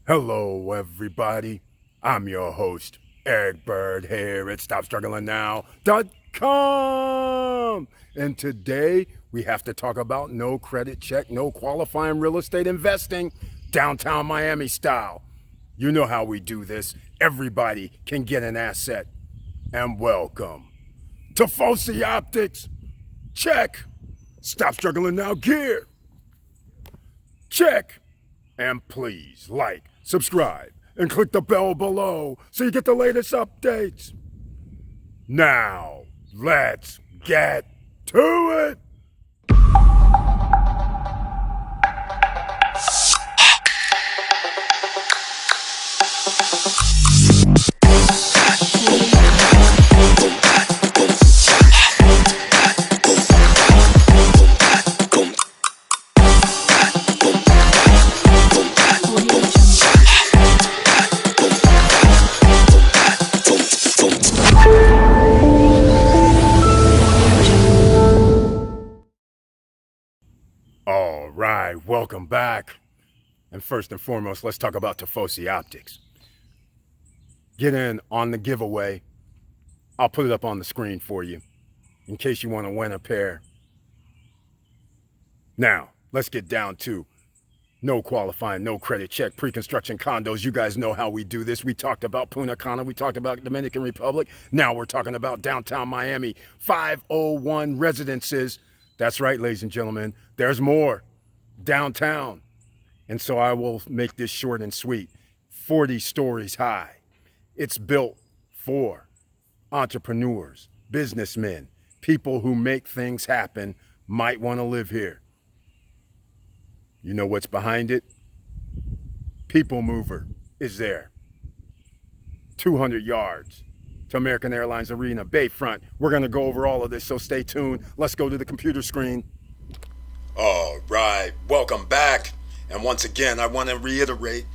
Hello, everybody. I'm your host, Eric Bird, here at StopStrugglingNow.com. And today we have to talk about no credit check, no qualifying real estate investing, downtown Miami style. You know how we do this. Everybody can get an asset. And welcome to Fosi Optics. Check. Stop Struggling Now gear. Check. And please like, subscribe, and click the bell below so you get the latest updates. Now, let's get to it. All right, welcome back. And first and foremost, let's talk about Tifosi Optics. Get in on the giveaway. I'll put it up on the screen for you in case you want to win a pair. Now, let's get down to no qualifying, no credit check, pre-construction condos. You guys know how we do this. We talked about Punta Cana. We talked about Dominican Republic. Now we're talking about downtown Miami, 501 residences. That's right, ladies and gentlemen. There's more downtown. And so I will make this short and sweet. 40 stories high. It's built for entrepreneurs, businessmen, people who make things happen, might want to live here. You know what's behind it? People Mover is there. 200 yards to American Airlines Arena, Bayfront. We're going to go over all of this, so stay tuned. Let's go to the computer screen. All right, welcome back. And once again, I want to reiterate,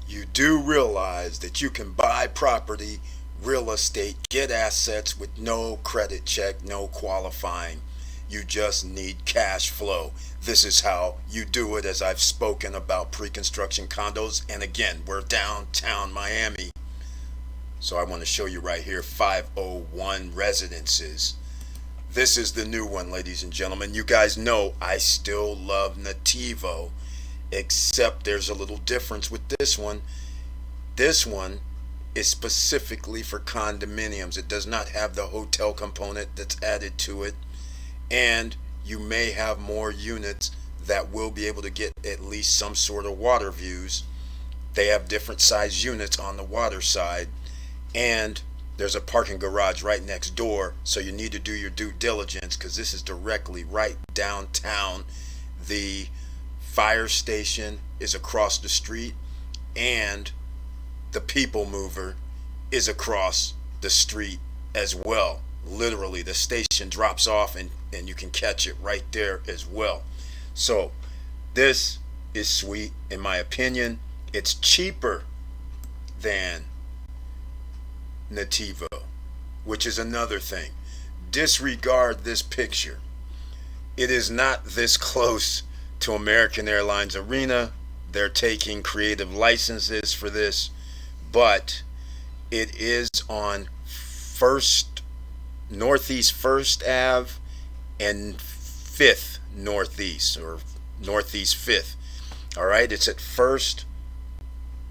you do realize that you can buy property, real estate, get assets with no credit check, no qualifying. You just need cash flow. This is how you do it, as I've spoken about pre-construction condos. And again, we're downtown Miami. So I want to show you right here, 501 residences. This is the new one, ladies and gentlemen. You guys know I still love Nativo, except there's a little difference with this one. This one is specifically for condominiums. It does not have the hotel component that's added to it. And you may have more units that will be able to get at least some sort of water views. They have different size units on the water side, and there's a parking garage right next door, so you need to do your due diligence because this is directly right downtown. The fire station is across the street, and the People Mover is across the street as well. Literally, the station drops off and you can catch it right there as well. So this is sweet. In my opinion, it's cheaper than Nativo, which is another thing. Disregard this picture. It is not this close to American Airlines Arena. They're taking creative licenses for this, but it is on Northeast First Ave and 5th Northeast, or Northeast 5th. All right, it's at 1st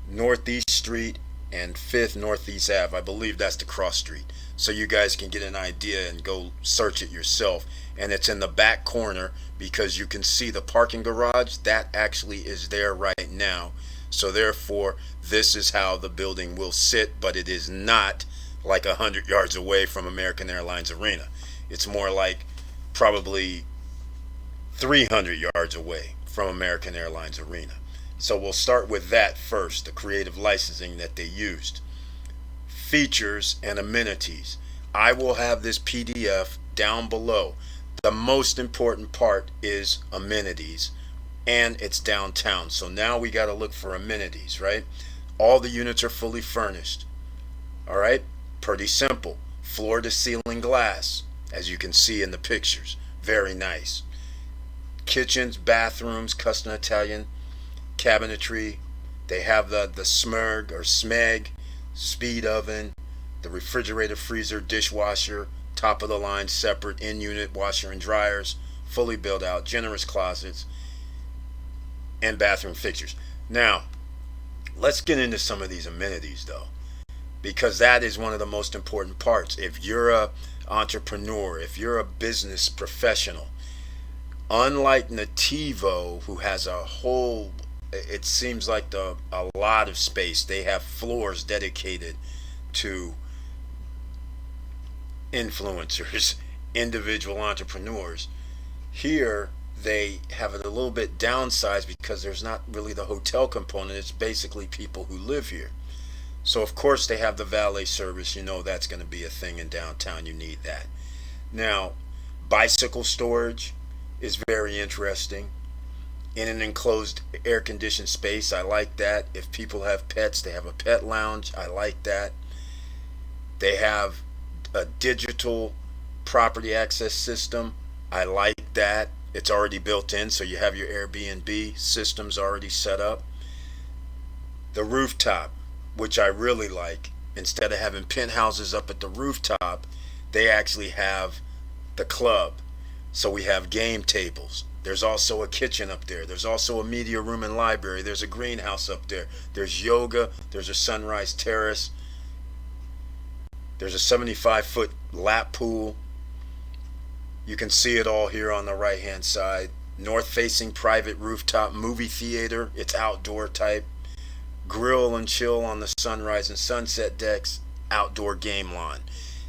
Northeast Street and 5th Northeast Ave. I believe that's the cross street. So you guys can get an idea and go search it yourself. And it's in the back corner because you can see the parking garage. That actually is there right now. So therefore, this is how the building will sit, but it is not like 100 yards away from American Airlines Arena. It's more like probably 300 yards away from American Airlines Arena. So we'll start with that first, the creative licensing that they used. Features and amenities. I will have this PDF down below. The most important part is amenities, and it's downtown. So now we got to look for amenities, right? All the units are fully furnished. All right, pretty simple. Floor to ceiling glass, as you can see in the pictures. Very nice. Kitchens, bathrooms, custom Italian cabinetry, They have the Smurg or Smeg speed oven, the refrigerator, freezer, dishwasher, top of the line, separate in unit washer and dryers, fully built out, generous closets, and bathroom fixtures. Now, let's get into some of these amenities though, because that is one of the most important parts. If you're a entrepreneur, if you're a business professional, unlike Nativo, who has a whole, it seems like a lot of space. They have floors dedicated to influencers, individual entrepreneurs. Here, they have it a little bit downsized because there's not really the hotel component. It's basically people who live here. So, of course, they have the valet service. You know that's going to be a thing in downtown. You need that. Now, bicycle storage is very interesting in an enclosed air conditioned space. I like that. If people have pets, they have a pet lounge. I like that. They have a digital property access system. I like that. It's already built in, so you have your Airbnb systems already set up. The rooftop, which I really like, instead of having penthouses up at the rooftop, they actually have the club. So we have game tables. There's also a kitchen up there. There's also a media room and library. There's a greenhouse up there. There's yoga. There's a sunrise terrace. There's a 75-foot lap pool. You can see it all here on the right-hand side. North-facing private rooftop movie theater. It's outdoor type. Grill and chill on the sunrise and sunset decks. Outdoor game lawn.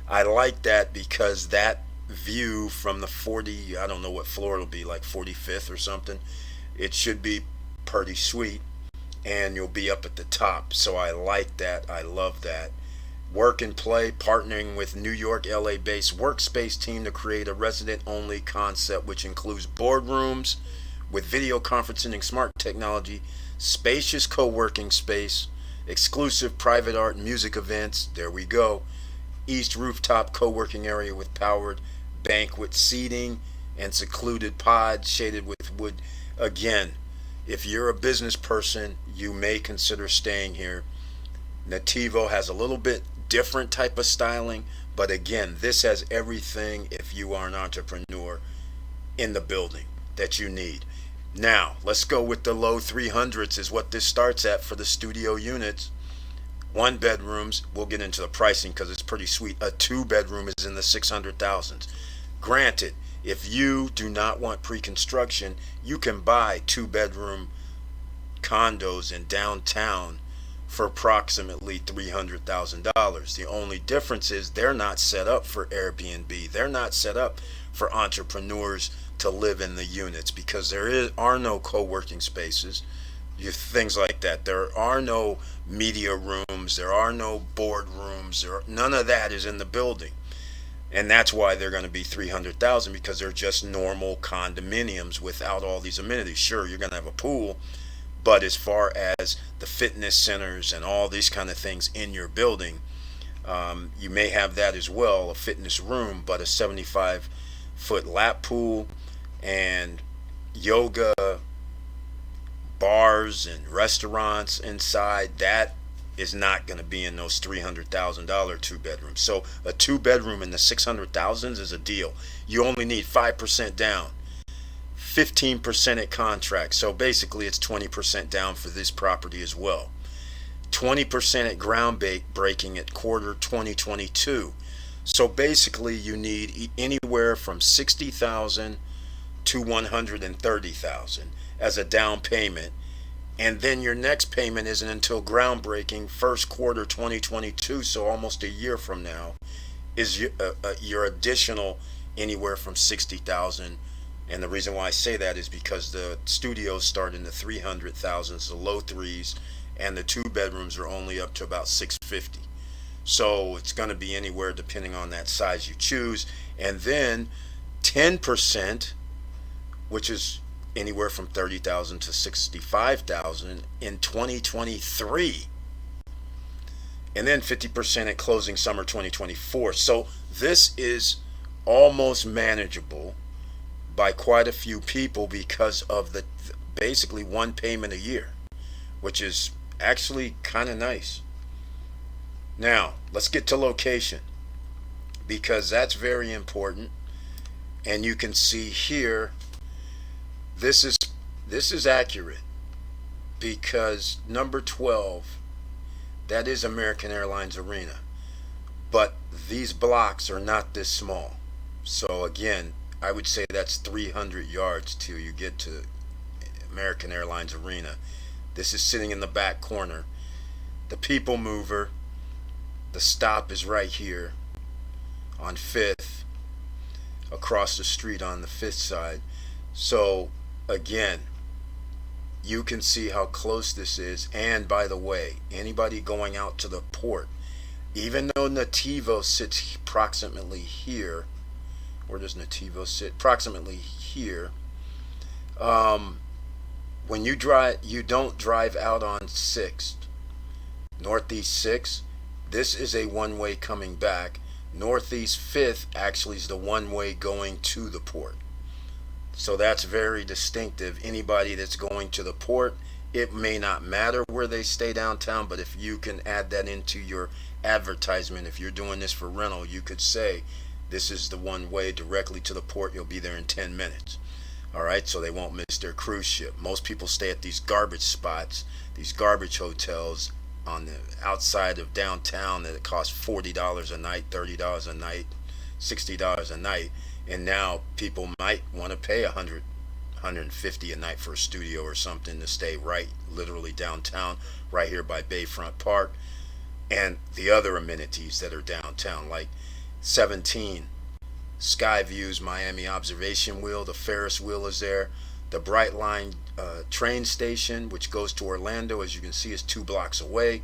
I like that because that view from the 40, I don't know what floor it'll be, like 45th or something, it should be pretty sweet, and you'll be up at the top. So I like that. I love that. Work and play, partnering with New York, LA based workspace team to create a resident only concept which includes boardrooms with video conferencing and smart technology, spacious co-working space, exclusive private art and music events. There we go. East rooftop co-working area with powered banquet seating and secluded pods shaded with wood. Again, if you're a business person, you may consider staying here. Nativo has a little bit different type of styling, but again, this has everything if you are an entrepreneur in the building that you need. Now, let's go with the low 300s is what this starts at for the studio units. 1 bedrooms, we'll get into the pricing because it's pretty sweet. A 2 bedroom is in the 600,000s. Granted, if you do not want pre-construction, you can buy 2 bedroom condos in downtown for approximately $300,000. The only difference is they're not set up for Airbnb. They're not set up for entrepreneurs to live in the units because are no co-working spaces, things like that. There are no media rooms. There are no board rooms. None of that is in the building. And that's why they're going to be $300,000 because they're just normal condominiums without all these amenities. Sure, you're going to have a pool, but as far as the fitness centers and all these kind of things in your building, you may have that as well, a fitness room, but a 75-foot lap pool and yoga bars and restaurants inside, that is not going to be in those $300,000 2 bedrooms. So a 2 bedroom in the 600,000s is a deal. You only need 5% down, 15% at contract. So basically it's 20% down for this property as well. 20% at ground breaking at quarter 2022. So basically you need anywhere from 60,000 to 130,000 as a down payment, and then your next payment isn't until groundbreaking first quarter 2022, so almost a year from now is your additional anywhere from 60,000. And the reason why I say that is because the studios start in the 300,000s, the low threes, and the 2 bedrooms are only up to about 650. So it's going to be anywhere depending on that size you choose. And then 10%, which is anywhere from 30,000 to 65,000 in 2023, and then 50% at closing summer 2024. So this is almost manageable by quite a few people because of the basically one payment a year, which is Actually, kind of nice. Now, let's get to location because that's very important. And you can see here, this is this is accurate because number 12, that is American Airlines Arena. But these blocks are not this small. So again, I would say that's 300 yards till you get to American Airlines Arena. This is sitting in the back corner. The People Mover, the stop is right here on 5th, across the street on the 5th side. So again, you can see how close this is. And by the way, anybody going out to the port, even though Nativo sits approximately here, where does Nativo sit? Approximately here. Um, when you drive, you don't drive out on 6th, Northeast 6th. This is a one-way coming back. Northeast 5th actually is the one-way going to the port. So that's very distinctive. Anybody that's going to the port, it may not matter where they stay downtown, but if you can add that into your advertisement, if you're doing this for rental, you could say this is the one way directly to the port. You'll be there in 10 minutes. All right, so they won't miss their cruise ship. Most people stay at these garbage spots, these garbage hotels on the outside of downtown that cost $40 a night, $30 a night, $60 a night, and now people might want to pay 150 a night for a studio or something to stay right literally downtown, right here by Bayfront Park, and the other amenities that are downtown like 17 Skyview's Miami Observation Wheel. The Ferris wheel is there. The Brightline train station, which goes to Orlando, as you can see, is 2 blocks away.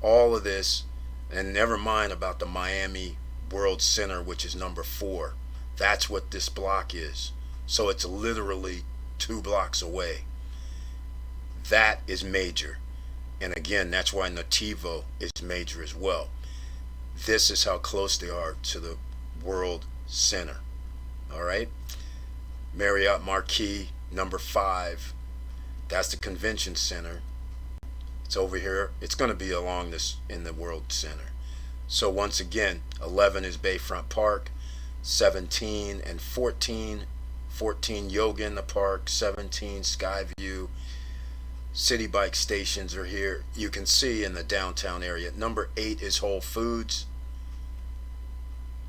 All of this, and never mind about the Miami World Center, which is number 4. That's what this block is. So it's literally 2 blocks away. That is major. And again, that's why Nativo is major as well. This is how close they are to the World Center. All right. Marriott Marquis, number 5. That's the convention center. It's over here. It's going to be along this in the World Center. So once again, 11 is Bayfront Park, 17 and 14. 14 Yoga in the Park, 17 Skyview. City bike stations are here. You can see in the downtown area. Number 8 is Whole Foods.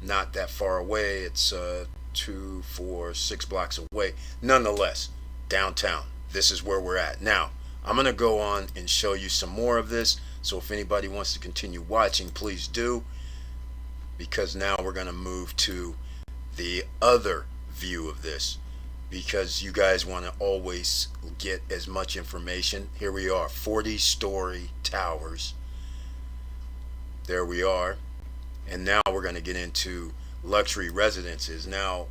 Not that far away. It's 2, 4, 6 blocks away. Nonetheless, downtown. This is where we're at. Now, I'm going to go on and show you some more of this. So if anybody wants to continue watching, please do. Because now we're going to move to the other view of this. Because you guys want to always get as much information. Here we are, 40-story towers. There we are. And now we're going to get into luxury residences. Now,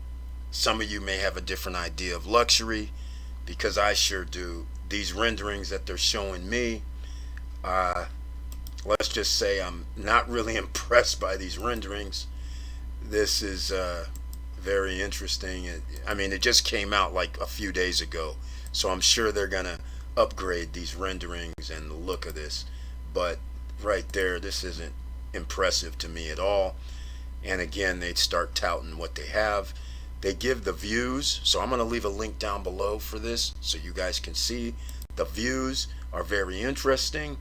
some of you may have a different idea of luxury, because I sure do. These renderings that they're showing me, let's just say I'm not really impressed by these renderings. This is very interesting. I mean, it just came out like a few days ago, so I'm sure they're going to upgrade these renderings and the look of this. But right there, this isn't impressive to me at all. And again, they'd start touting what they have. They give the views, so I'm going to leave a link down below for this so you guys can see. The views are very interesting,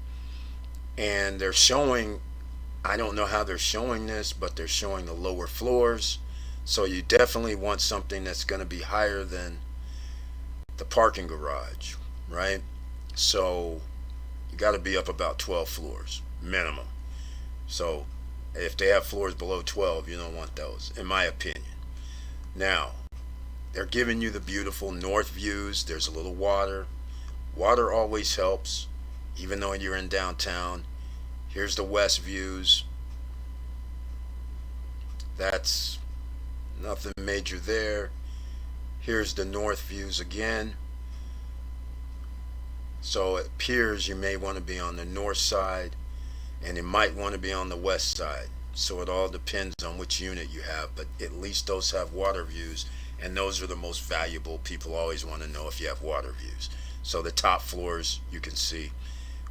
and they're showing, I don't know how they're showing this, but they're showing the lower floors. So you definitely want something that's going to be higher than the parking garage, right? So you got to be up about 12 floors minimum. So if they have floors below 12, you don't want those, in my opinion. Now, they're giving you the beautiful north views. There's a little water. Water always helps, even though you're in downtown. Here's the west views. That's nothing major there. Here's the north views again. So it appears you may want to be on the north side, and you might want to be on the west side. So it all depends on which unit you have, but at least those have water views, and those are the most valuable. People always want to know if you have water views. So the top floors, you can see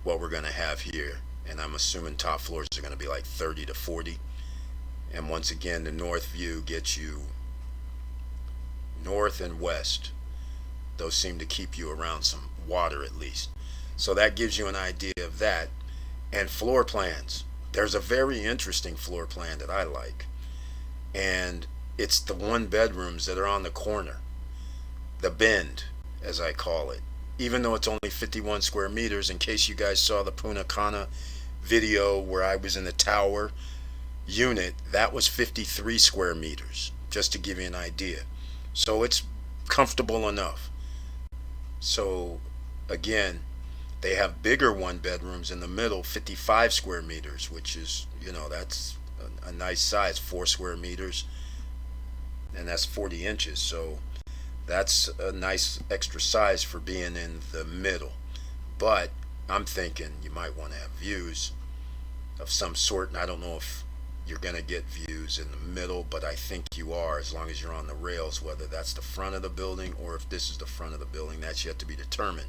what we're going to have here. And I'm assuming top floors are going to be like 30 to 40. And once again, the north view gets you north and west. Those seem to keep you around some water at least. So that gives you an idea of that. And floor plans. There's a very interesting floor plan that I like. And it's the one bedrooms that are on the corner. The bend, as I call it. Even though it's only 51 square meters, in case you guys saw the Punta Cana video where I was in the tower unit, that was 53 square meters, just to give you an idea. So it's comfortable enough. So again, they have bigger one bedrooms in the middle, 55 square meters, which is, that's a nice size, 4 square meters, and that's 40 inches. So that's a nice extra size for being in the middle. But I'm thinking you might want to have views of some sort, and I don't know if you're going to get views in the middle, but I think you are, as long as you're on the rails. Whether that's the front of the building or if this is the front of the building, that's yet to be determined.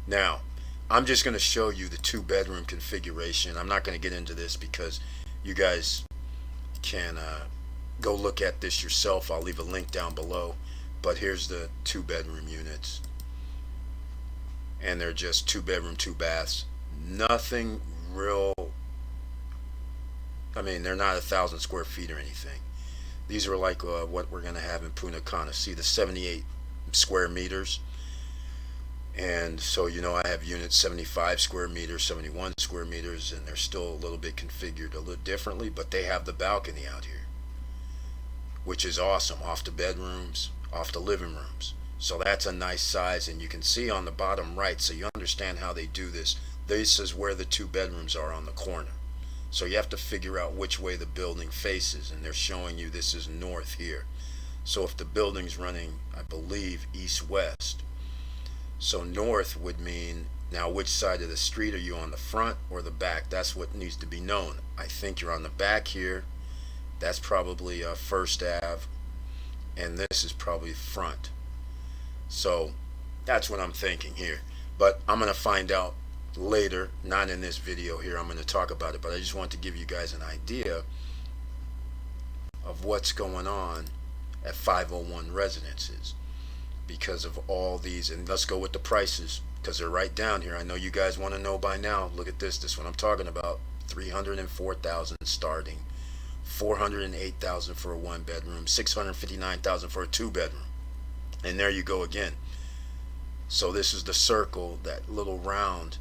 Now, I'm just going to show you the 2-bedroom configuration. I'm not going to get into this because you guys can go look at this yourself. I'll leave a link down below. But here's the 2-bedroom units. And they're just 2-bedroom, 2 baths. Nothing real. I mean, they're not 1,000 square feet or anything. These are like what we're going to have in Punta Cana. See the 78 square meters? And so, I have units 75 square meters, 71 square meters, and they're still a little bit configured a little differently, but they have the balcony out here, which is awesome, off the bedrooms, off the living rooms. So that's a nice size, and you can see on the bottom right, so you understand how they do this. This is where the 2 bedrooms are, on the corner. So you have to figure out which way the building faces, and they're showing you this is north here. So if the building's running, I believe, east-west, so north would mean, now which side of the street are you on, the front or the back? That's what needs to be known. I think you're on the back here. That's probably First Ave, and this is probably front. So that's what I'm thinking here. But I'm going to find out later, not in this video here. I'm going to talk about it, but I just want to give you guys an idea of what's going on at 501 Residences because of all these. And let's go with the prices, because they're right down here. I know you guys want to know by now. Look at this. This is what I'm talking about. $304,000 starting, $408,000 for a 1-bedroom, $659,000 for a 2-bedroom. And there you go again. So this is the circle, that little round.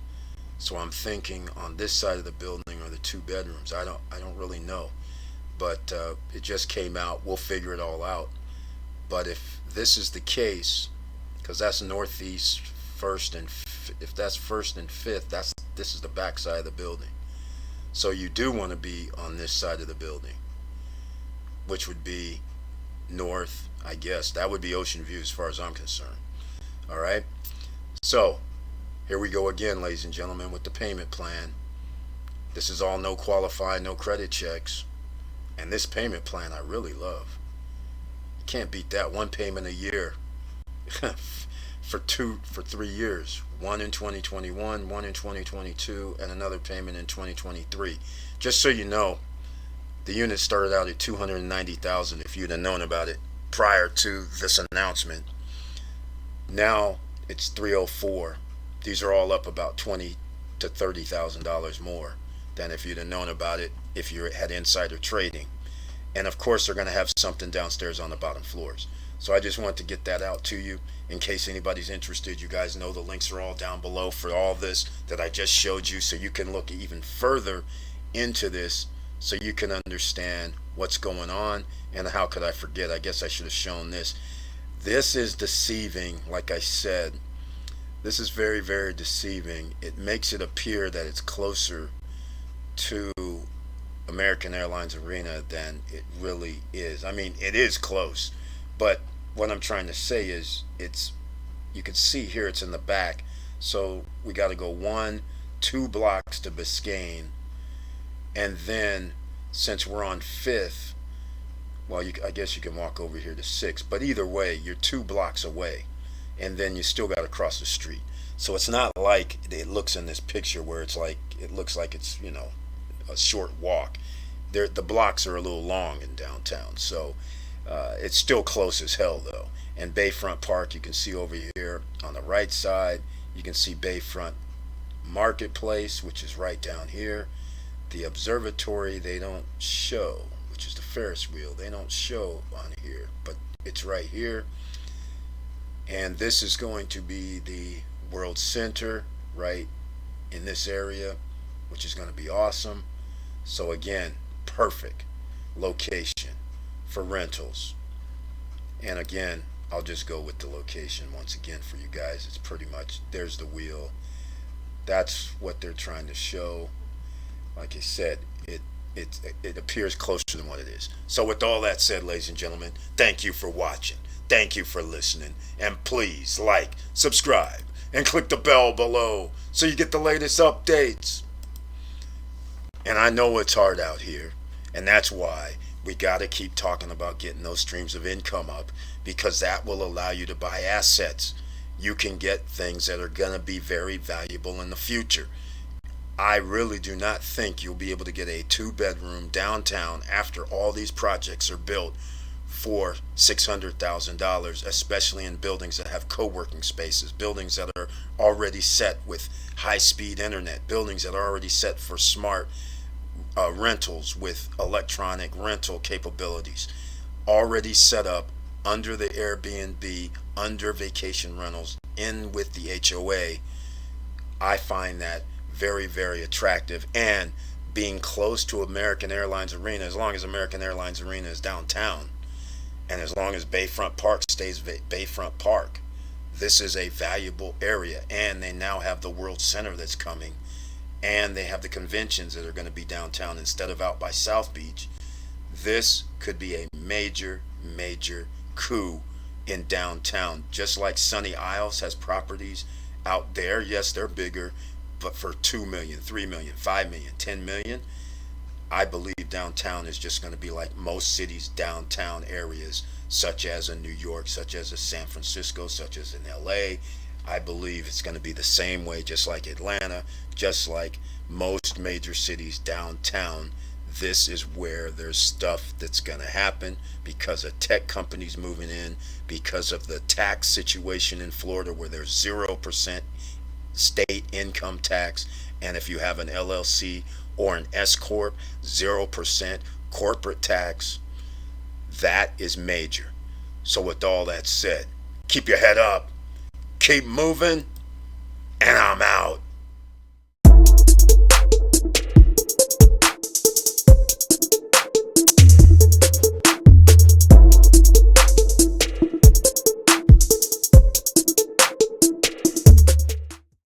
So I'm thinking on this side of the building are the 2 bedrooms. I don't really know, but it just came out. We'll figure it all out. But if this is the case, because that's northeast first, and if that's 1st and 5th, this is the back side of the building. So you do want to be on this side of the building, which would be north, I guess. That would be Ocean View as far as I'm concerned. All right. So here we go again, ladies and gentlemen, with the payment plan. This is all no qualifying, no credit checks. And this payment plan I really love. You can't beat that. 1 payment a year for 3 years. 1 in 2021, 1 in 2022, and another payment in 2023. Just so you know, the unit started out at $290,000 if you'd have known about it prior to this announcement. Now it's $304,000. These are all up about $20,000 to $30,000 more than if you'd have known about it if you had insider trading. And of course they're going to have something downstairs on the bottom floors. So I just want to get that out to you in case anybody's interested. You guys know the links are all down below for all this that I just showed you, so you can look even further into this, so you can understand what's going on. And how could I forget? I guess I should have shown this. This is deceiving. Like I said, this is very, very deceiving. It makes it appear that it's closer to American Airlines Arena than it really is. I mean, it is close, but what I'm trying to say is, you can see here it's in the back. So we got to go 1-2 blocks to Biscayne, and then since we're on 5th, well, I guess you can walk over here to 6th, but either way, you're 2 blocks away, and then you still got to cross the street. So it's not like it looks in this picture where it looks like it's, a short walk. The blocks are a little long in downtown, so it's still close as hell though. And Bayfront Park, you can see over here on the right side, you can see Bayfront Marketplace, which is right down here. The observatory they don't show, which is the Ferris wheel, they don't show on here, but it's right here. And this is going to be the World Center right in this area, which is going to be awesome. So again, perfect location for rentals. And again, I'll just go with the location once again for you guys. It's pretty much, there's the wheel. That's what they're trying to show. Like I said, it appears closer than what it is. So with all that said, ladies and gentlemen, thank you for watching. Thank you for listening. And please like, subscribe, and click the bell below so you get the latest updates. And I know it's hard out here, and that's why we got to keep talking about getting those streams of income up, because that will allow you to buy assets. You can get things that are going to be very valuable in the future. I really do not think you'll be able to get a 2-bedroom downtown after all these projects are built for $600,000, especially in buildings that have co-working spaces, buildings that are already set with high-speed internet, buildings that are already set for smart rentals with electronic rental capabilities, already set up under the Airbnb, under vacation rentals, in with the HOA. I find that very, very attractive. And being close to American Airlines Arena, as long as American Airlines Arena is downtown, and as long as Bayfront Park stays Bayfront Park, this is a valuable area. And they now have the World Center that's coming, and they have the conventions that are going to be downtown instead of out by South Beach. This could be a major, major coup in downtown. Just like Sunny Isles has properties out there. Yes, they're bigger, but for 2 million, 3 million, 5 million, 10 million, I believe downtown is just going to be like most cities' downtown areas, such as in New York, such as in San Francisco, such as in LA. I believe it's going to be the same way, just like Atlanta, just like most major cities downtown. This is where there's stuff that's going to happen because of tech companies moving in, because of the tax situation in Florida where there's 0% state income tax, and if you have an LLC or an S corp, 0% corporate tax. That is major. So with all that said, keep your head up, keep moving, and I'm out.